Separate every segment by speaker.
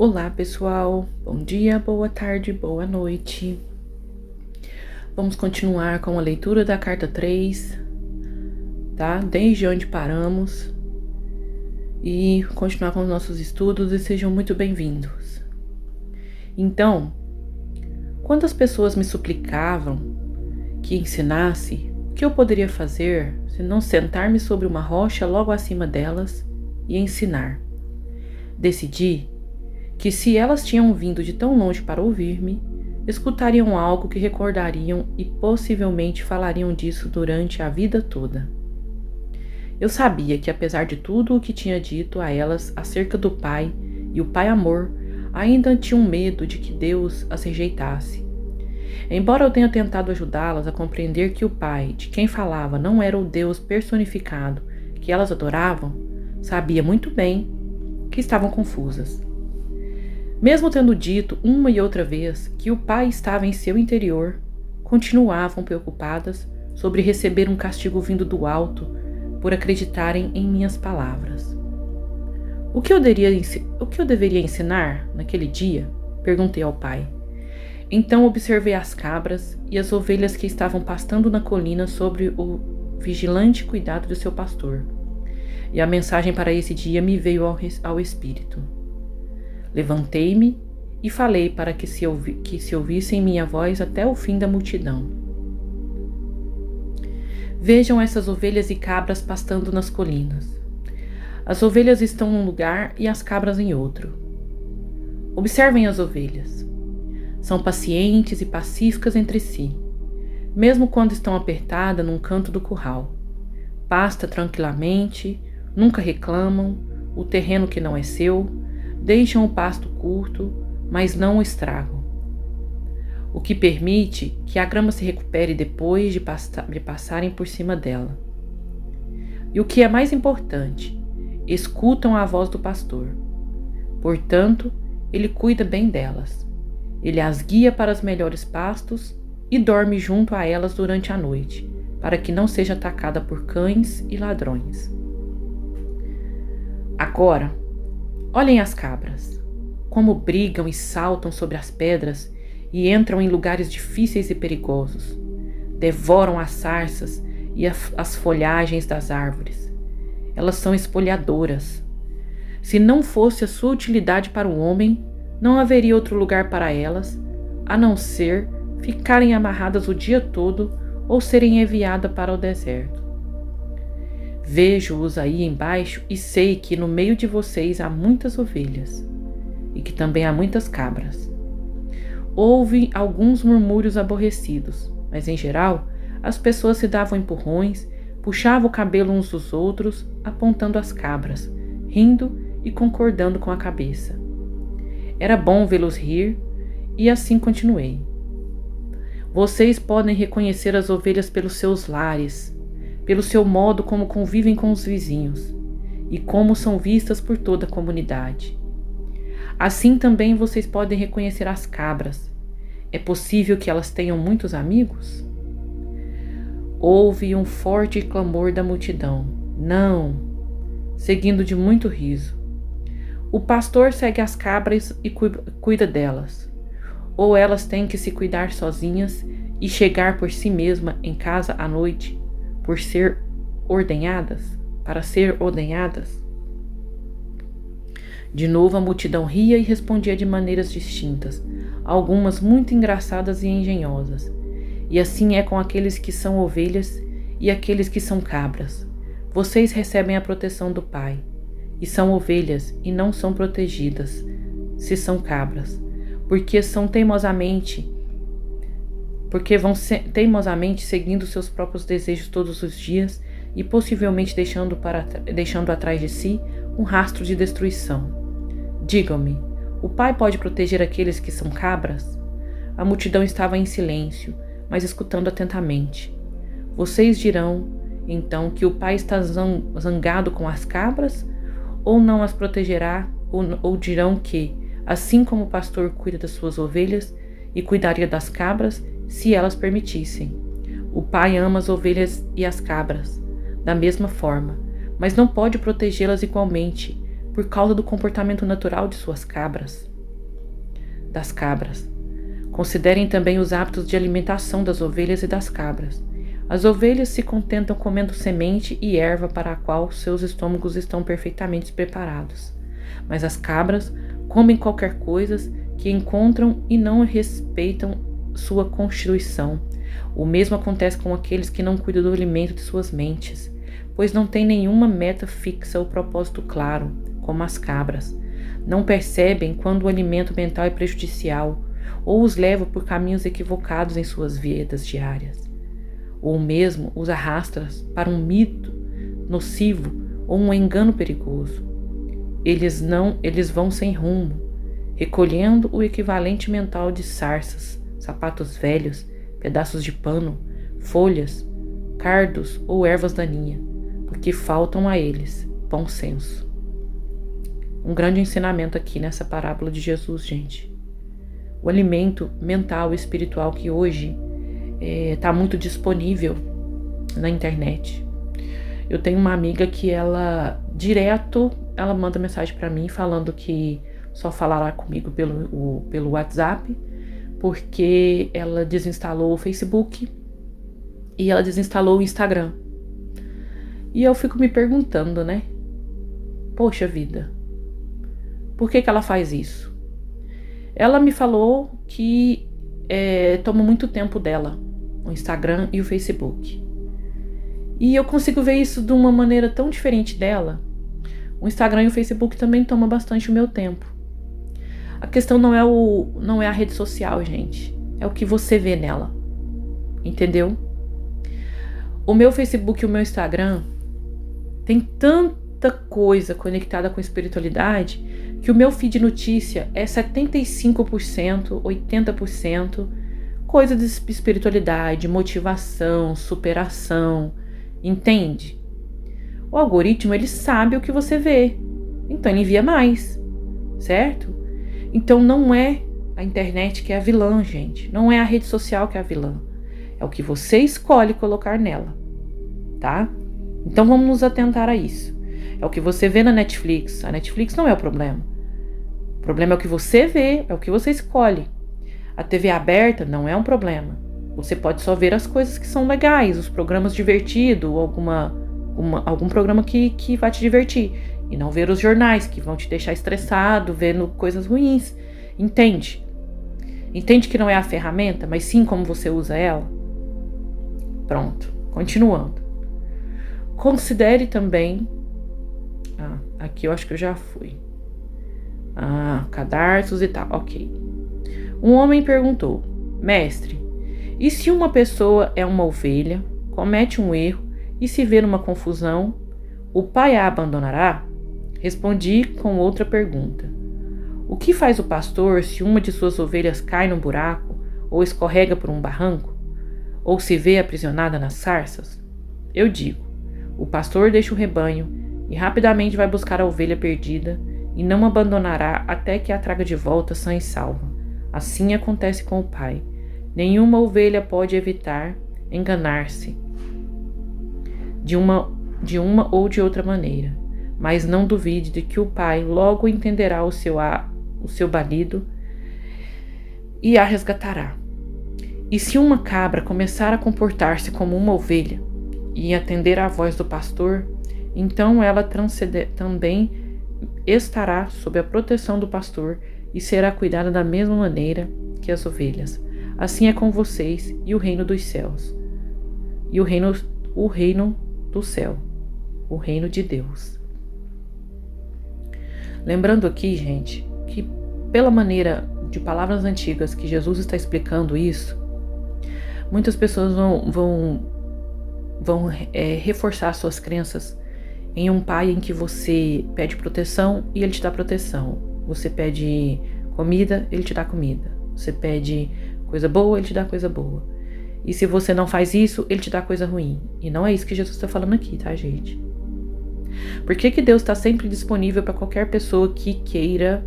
Speaker 1: Olá, pessoal. Bom dia, boa tarde, boa noite. Vamos continuar com a leitura da carta 3, tá? Desde onde paramos. E continuar com os nossos estudos e sejam muito bem-vindos. Então, quando as pessoas me suplicavam que ensinasse, o que eu poderia fazer se não sentar-me sobre uma rocha logo acima delas e ensinar? Decidi que se elas tinham vindo de tão longe para ouvir-me, escutariam algo que recordariam e possivelmente falariam disso durante a vida toda. Eu sabia que, apesar de tudo o que tinha dito a elas acerca do Pai e o Pai Amor, ainda tinham medo de que Deus as rejeitasse. Embora eu tenha tentado ajudá-las a compreender que o Pai de quem falava não era o Deus personificado que elas adoravam, sabia muito bem que estavam confusas. Mesmo tendo dito uma e outra vez que o Pai estava em seu interior, continuavam preocupadas sobre receber um castigo vindo do alto por acreditarem em minhas palavras. O que eu deveria ensinar naquele dia? Perguntei ao Pai. Então observei as cabras e as ovelhas que estavam pastando na colina sob o vigilante cuidado de seu pastor. E a mensagem para esse dia me veio ao espírito. Levantei-me e falei para que se ouvissem minha voz até o fim da multidão. Vejam essas ovelhas e cabras pastando nas colinas. As ovelhas estão num lugar e as cabras em outro. Observem as ovelhas. São pacientes e pacíficas entre si, mesmo quando estão apertadas num canto do curral. Pasta tranquilamente, nunca reclamam, o terreno que não é seu, deixam o pasto curto, mas não o estragam, o que permite que a grama se recupere depois de passarem por cima dela. E o que é mais importante, escutam a voz do pastor. Portanto, ele cuida bem delas. Ele as guia para os melhores pastos e dorme junto a elas durante a noite, para que não seja atacada por cães e ladrões. Agora, olhem as cabras, como brigam e saltam sobre as pedras e entram em lugares difíceis e perigosos. Devoram as sarças e as folhagens das árvores. Elas são espolhadoras. Se não fosse a sua utilidade para o homem, não haveria outro lugar para elas, a não ser ficarem amarradas o dia todo ou serem enviadas para o deserto. Vejo-os aí embaixo e sei que no meio de vocês há muitas ovelhas e que também há muitas cabras. Houve alguns murmúrios aborrecidos, mas em geral as pessoas se davam empurrões, puxavam o cabelo uns dos outros, apontando as cabras, rindo e concordando com a cabeça. Era bom vê-los rir e assim continuei. Vocês podem reconhecer as ovelhas pelos seus lares, pelo seu modo como convivem com os vizinhos e como são vistas por toda a comunidade. Assim também vocês podem reconhecer as cabras. É possível que elas tenham muitos amigos? Houve um forte clamor da multidão. Não! Seguindo de muito riso. O pastor segue as cabras e cuida delas. Ou elas têm que se cuidar sozinhas e chegar por si mesma em casa à noite, para ser ordenhadas? De novo a multidão ria e respondia de maneiras distintas, algumas muito engraçadas e engenhosas. E assim é com aqueles que são ovelhas e aqueles que são cabras. Vocês recebem a proteção do Pai, e são ovelhas e não são protegidas, se são cabras, porque vão teimosamente seguindo seus próprios desejos todos os dias e possivelmente deixando atrás de si um rastro de destruição. Digam-me, o Pai pode proteger aqueles que são cabras? A multidão estava em silêncio, mas escutando atentamente. Vocês dirão, então, que o Pai está zangado com as cabras? Ou não as protegerá? Ou dirão que, assim como o pastor cuida das suas ovelhas e cuidaria das cabras, se elas permitissem. O Pai ama as ovelhas e as cabras, da mesma forma, mas não pode protegê-las igualmente, por causa do comportamento natural de suas cabras. das cabras. Considerem também os hábitos de alimentação das ovelhas e das cabras. As ovelhas se contentam comendo semente e erva para a qual seus estômagos estão perfeitamente preparados. Mas as cabras comem qualquer coisa que encontram e não respeitam sua constituição. O mesmo acontece com aqueles que não cuidam do alimento de suas mentes, pois não têm nenhuma meta fixa ou propósito claro, como as cabras. Não percebem quando o alimento mental é prejudicial ou os leva por caminhos equivocados em suas vidas diárias, ou mesmo os arrasta para um mito nocivo ou um engano perigoso. Eles vão sem rumo, recolhendo o equivalente mental de sarças, sapatos velhos, pedaços de pano, folhas, cardos ou ervas daninhas, porque faltam a eles bom senso. Um grande ensinamento aqui nessa parábola de Jesus, gente. O alimento mental e espiritual que hoje está muito disponível na internet. Eu tenho uma amiga que ela manda mensagem para mim falando que só falará comigo pelo WhatsApp, porque ela desinstalou o Facebook e ela desinstalou o Instagram. E eu fico me perguntando, né? Poxa vida, por que ela faz isso? Ela me falou que toma muito tempo dela, o Instagram e o Facebook. E eu consigo ver isso de uma maneira tão diferente dela. O Instagram e o Facebook também tomam bastante o meu tempo. A questão não é a rede social, gente. É o que você vê nela. Entendeu? O meu Facebook e o meu Instagram tem tanta coisa conectada com espiritualidade que o meu feed de notícia é 75%, 80% coisa de espiritualidade, motivação, superação, entende? O algoritmo, ele sabe o que você vê, então ele envia mais, certo? Então não é a internet que é a vilã, gente, não é a rede social que é a vilã, é o que você escolhe colocar nela, tá? Então vamos nos atentar a isso. É o que você vê na Netflix. A Netflix não é o problema. O problema é o que você vê, é o que você escolhe. A TV aberta não é um problema. Você pode só ver as coisas que são legais, os programas divertidos, algum programa que vai te divertir. E não ver os jornais que vão te deixar estressado, vendo coisas ruins. Entende? Entende que não é a ferramenta, mas sim como você usa ela? Pronto. Continuando. Considere também... aqui eu acho que eu já fui. Cadarços e tal, ok. Um homem perguntou: Mestre, e se uma pessoa é uma ovelha, comete um erro e se vê numa confusão, o pai a abandonará? Respondi com outra pergunta: O que faz o pastor se uma de suas ovelhas cai num buraco, ou escorrega por um barranco, ou se vê aprisionada nas sarças? Eu digo: o pastor deixa o rebanho e rapidamente vai buscar a ovelha perdida e não abandonará até que a traga de volta sã e salva. Assim acontece com o Pai. Nenhuma ovelha pode evitar enganar-se de uma ou de outra maneira, mas não duvide de que o Pai logo entenderá o seu balido e a resgatará. E se uma cabra começar a comportar-se como uma ovelha e atender à voz do pastor, então ela também estará sob a proteção do pastor e será cuidada da mesma maneira que as ovelhas. Assim é com vocês e o reino dos céus, e o reino do céu, o reino de Deus. Lembrando aqui, gente, que pela maneira de palavras antigas que Jesus está explicando isso, muitas pessoas vão reforçar suas crenças em um pai em que você pede proteção e ele te dá proteção. Você pede comida, ele te dá comida. Você pede coisa boa, ele te dá coisa boa. E se você não faz isso, ele te dá coisa ruim. E não é isso que Jesus está falando aqui, tá, gente? Por que Deus está sempre disponível para qualquer pessoa que queira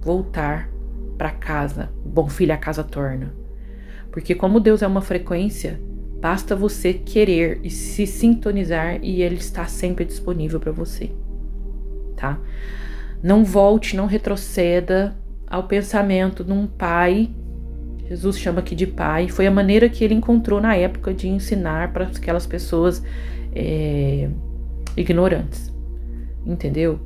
Speaker 1: voltar para casa? Bom filho, a casa torna. Porque como Deus é uma frequência, basta você querer e se sintonizar e ele está sempre disponível para você, tá? Não volte, não retroceda ao pensamento de um pai. Jesus chama aqui de pai. Foi a maneira que ele encontrou na época de ensinar para aquelas pessoas ignorantes. Entendeu?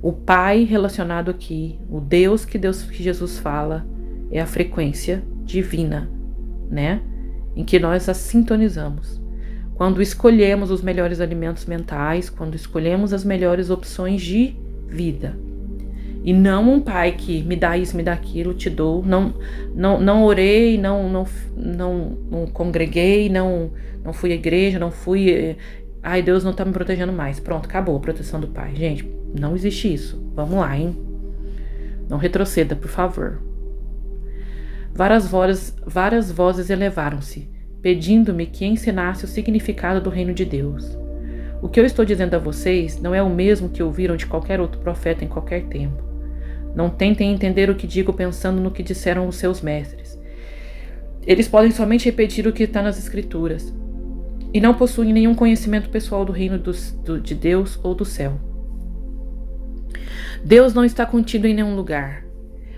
Speaker 1: O pai relacionado aqui, o Deus que Jesus fala, é a frequência divina, né? Em que nós a sintonizamos. Quando escolhemos os melhores alimentos mentais, quando escolhemos as melhores opções de vida. E não um pai que me dá isso, me dá aquilo, te dou. Não orei, não congreguei, não fui à igreja, não fui... Ai, Deus não tá me protegendo mais. Pronto, acabou a proteção do pai. Gente, não existe isso. Vamos lá, hein? Não retroceda, por favor. Várias vozes elevaram-se, pedindo-me que ensinasse o significado do reino de Deus. O que eu estou dizendo a vocês não é o mesmo que ouviram de qualquer outro profeta em qualquer tempo. Não tentem entender o que digo pensando no que disseram os seus mestres. Eles podem somente repetir o que está nas Escrituras e não possuem nenhum conhecimento pessoal do reino de Deus ou do céu. Deus não está contido em nenhum lugar,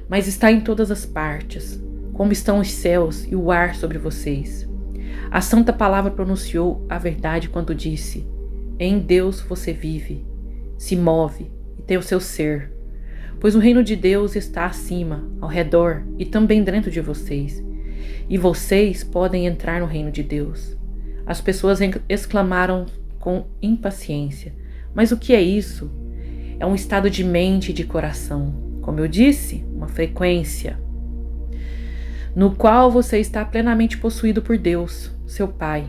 Speaker 1: mas está em todas as partes, como estão os céus e o ar sobre vocês. A Santa Palavra pronunciou a verdade quando disse: em Deus você vive, se move e tem o seu ser, pois o reino de Deus está acima, ao redor e também dentro de vocês, e vocês podem entrar no reino de Deus. As pessoas exclamaram com impaciência: mas o que é isso? É um estado de mente e de coração, como eu disse, uma frequência, no qual você está plenamente possuído por Deus, seu Pai.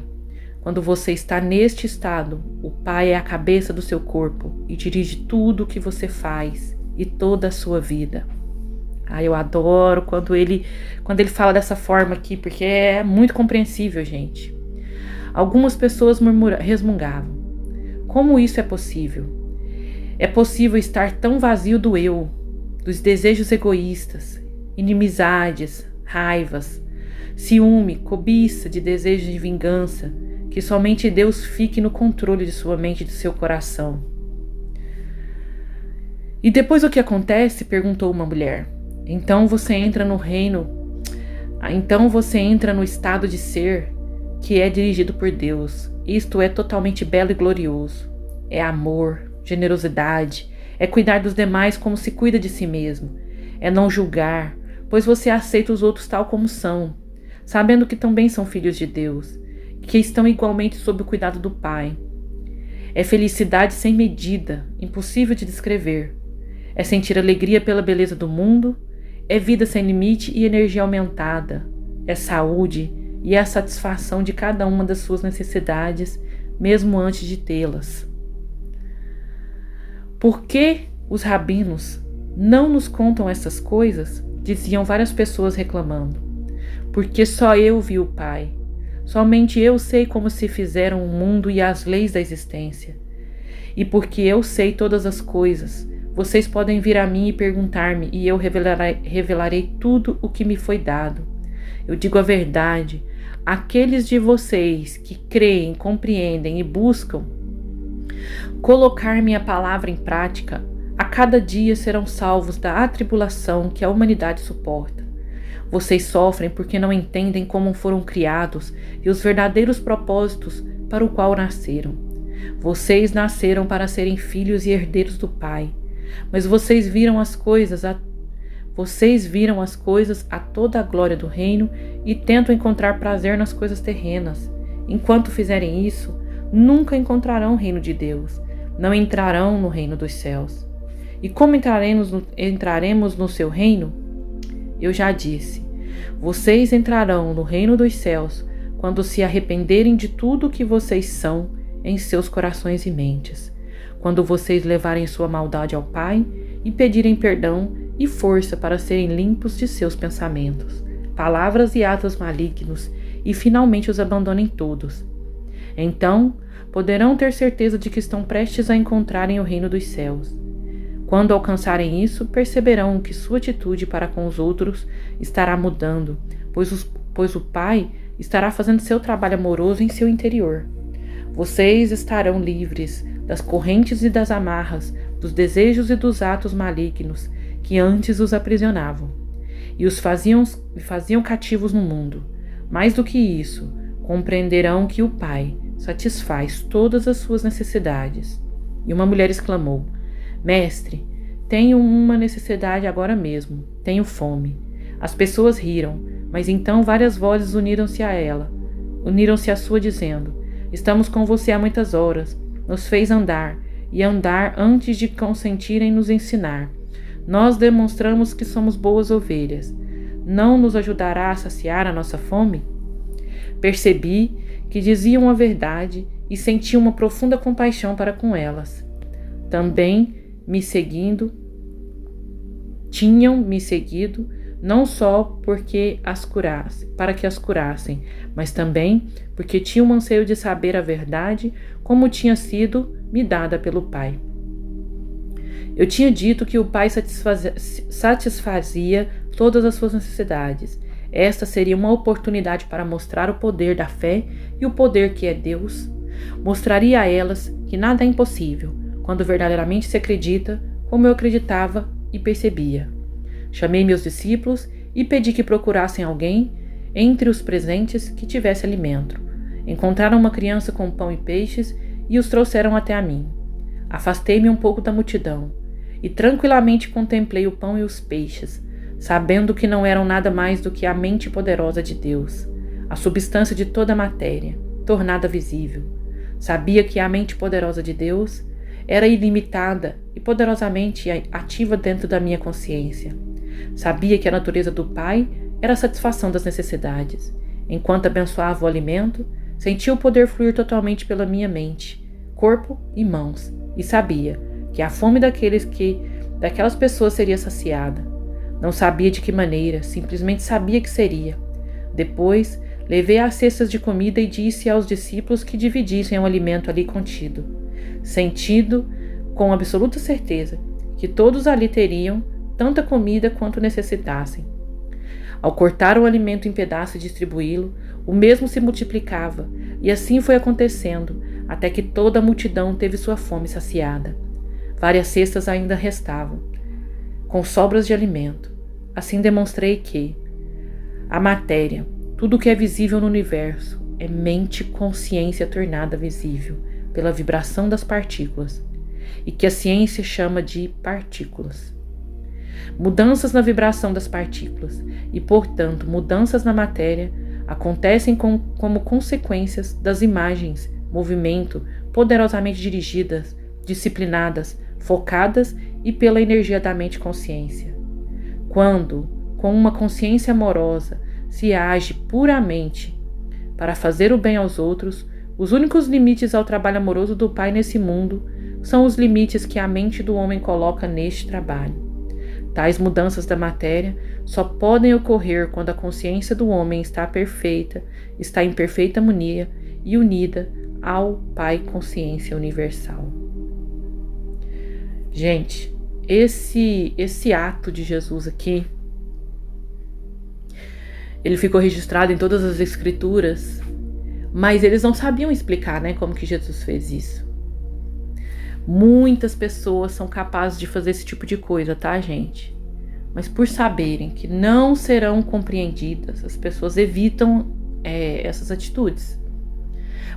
Speaker 1: Quando você está neste estado, o Pai é a cabeça do seu corpo e dirige tudo o que você faz e toda a sua vida. Eu adoro quando ele fala dessa forma aqui, porque é muito compreensível, gente. Algumas pessoas resmungavam. Como isso é possível? É possível estar tão vazio do eu, dos desejos egoístas, inimizades, raivas, ciúme, cobiça, de desejo de vingança, que somente Deus fique no controle de sua mente e de seu coração. E depois o que acontece? Perguntou uma mulher. Então você entra no estado de ser que é dirigido por Deus. Isto é totalmente belo e glorioso. É amor, generosidade, é cuidar dos demais como se cuida de si mesmo. É não julgar, pois você aceita os outros tal como são, sabendo que também são filhos de Deus, que estão igualmente sob o cuidado do Pai. É felicidade sem medida, impossível de descrever. É sentir alegria pela beleza do mundo, é vida sem limite e energia aumentada, é saúde e é a satisfação de cada uma das suas necessidades, mesmo antes de tê-las. Por que os rabinos não nos contam essas coisas? Diziam várias pessoas reclamando. Porque só eu vi o Pai. Somente eu sei como se fizeram o mundo e as leis da existência. E porque eu sei todas as coisas, vocês podem vir a mim e perguntar-me, e eu revelarei tudo o que me foi dado. Eu digo a verdade, aqueles de vocês que creem, compreendem e buscam colocar minha palavra em prática, a cada dia serão salvos da atribulação que a humanidade suporta. Vocês sofrem porque não entendem como foram criados e os verdadeiros propósitos para o qual nasceram. Vocês nasceram para serem filhos e herdeiros do Pai, mas vocês viram as coisas a toda a glória do reino e tentam encontrar prazer nas coisas terrenas. Enquanto fizerem isso, nunca encontrarão o reino de Deus, não entrarão no reino dos céus. E como entraremos no seu reino? Eu já disse, vocês entrarão no reino dos céus quando se arrependerem de tudo o que vocês são em seus corações e mentes, quando vocês levarem sua maldade ao Pai e pedirem perdão e força para serem limpos de seus pensamentos, palavras e atos malignos e finalmente os abandonem todos. Então, poderão ter certeza de que estão prestes a encontrarem o reino dos céus. Quando alcançarem isso, perceberão que sua atitude para com os outros estará mudando, pois o Pai estará fazendo seu trabalho amoroso em seu interior. Vocês estarão livres das correntes e das amarras, dos desejos e dos atos malignos que antes os aprisionavam. e os faziam cativos no mundo. Mais do que isso, compreenderão que o Pai satisfaz todas as suas necessidades. E uma mulher exclamou: Mestre, tenho uma necessidade agora mesmo, tenho fome. As pessoas riram, mas então várias vozes uniram-se à sua, dizendo: Estamos com você há muitas horas, nos fez andar, e andar antes de consentir em nos ensinar. Nós demonstramos que somos boas ovelhas. Não nos ajudará a saciar a nossa fome? Percebi que diziam a verdade e senti uma profunda compaixão para com elas. Também tinham me seguido, não só para que as curassem, mas também porque tinham um anseio de saber a verdade como tinha sido me dada pelo Pai. Eu tinha dito que o Pai satisfazia todas as suas necessidades. Esta seria uma oportunidade para mostrar o poder da fé e o poder que é Deus. Mostraria a elas que nada é impossível, quando verdadeiramente se acredita, como eu acreditava e percebia. Chamei meus discípulos e pedi que procurassem alguém entre os presentes que tivesse alimento. Encontraram uma criança com pão e peixes e os trouxeram até a mim. Afastei-me um pouco da multidão e tranquilamente contemplei o pão e os peixes, sabendo que não eram nada mais do que a mente poderosa de Deus, a substância de toda a matéria, tornada visível. Sabia que a mente poderosa de Deus era ilimitada e poderosamente ativa dentro da minha consciência. Sabia que a natureza do Pai era a satisfação das necessidades. Enquanto abençoava o alimento, sentia o poder fluir totalmente pela minha mente, corpo e mãos, e sabia que a fome daquelas pessoas seria saciada. Não sabia de que maneira, simplesmente sabia que seria. Depois, levei as cestas de comida e disse aos discípulos que dividissem o alimento ali contido, sentindo com absoluta certeza que todos ali teriam tanta comida quanto necessitassem. Ao cortar o alimento em pedaços e distribuí-lo, o mesmo se multiplicava, e assim foi acontecendo, até que toda a multidão teve sua fome saciada. Várias cestas ainda restavam, com sobras de alimento. Assim demonstrei que a matéria, tudo o que é visível no universo, é mente consciência tornada visível pela vibração das partículas, e que a ciência chama de partículas. Mudanças na vibração das partículas e, portanto, mudanças na matéria acontecem como consequências das imagens, movimento, poderosamente dirigidas, disciplinadas, focadas e pela energia da mente-consciência. Quando, com uma consciência amorosa, se age puramente para fazer o bem aos outros, os únicos limites ao trabalho amoroso do Pai nesse mundo são os limites que a mente do homem coloca neste trabalho. Tais mudanças da matéria só podem ocorrer quando a consciência do homem está em perfeita harmonia e unida ao Pai Consciência Universal. Gente, esse ato de Jesus aqui, ele ficou registrado em todas as escrituras, mas eles não sabiam explicar, né, como que Jesus fez isso. Muitas pessoas são capazes de fazer esse tipo de coisa, tá, gente? Mas por saberem que não serão compreendidas, as pessoas evitam essas atitudes.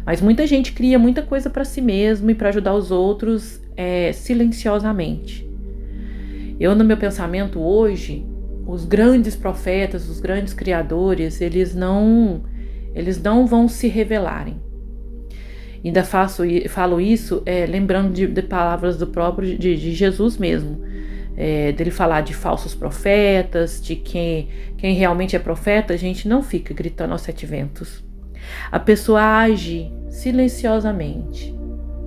Speaker 1: Mas muita gente cria muita coisa para si mesmo e para ajudar os outros silenciosamente. Eu, no meu pensamento hoje, os grandes profetas, os grandes criadores, eles não vão se revelarem. Ainda falo isso lembrando de palavras do próprio de Jesus mesmo, dele falar de falsos profetas, de quem realmente é profeta. A gente não fica gritando aos sete ventos. A pessoa age silenciosamente,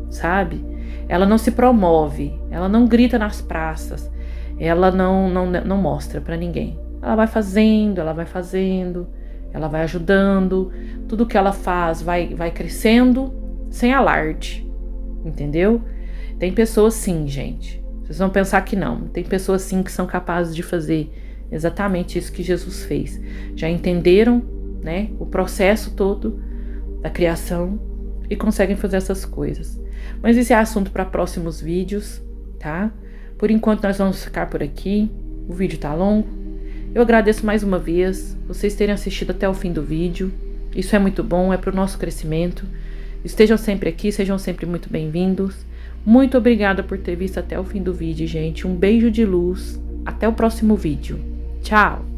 Speaker 1: sabe? Ela não se promove, ela não grita nas praças, ela não mostra para ninguém. Ela vai fazendo, ela vai ajudando, tudo que ela faz vai crescendo, sem alarde, entendeu? Tem pessoas sim, gente. Vocês vão pensar que não. Tem pessoas sim que são capazes de fazer exatamente isso que Jesus fez. Já entenderam, né, o processo todo da criação e conseguem fazer essas coisas. Mas esse é assunto para próximos vídeos, tá? Por enquanto nós vamos ficar por aqui. O vídeo tá longo. Eu agradeço mais uma vez vocês terem assistido até o fim do vídeo. Isso é muito bom, é para o nosso crescimento. Estejam sempre aqui, sejam sempre muito bem-vindos. Muito obrigada por ter visto até o fim do vídeo, gente. Um beijo de luz. Até o próximo vídeo. Tchau!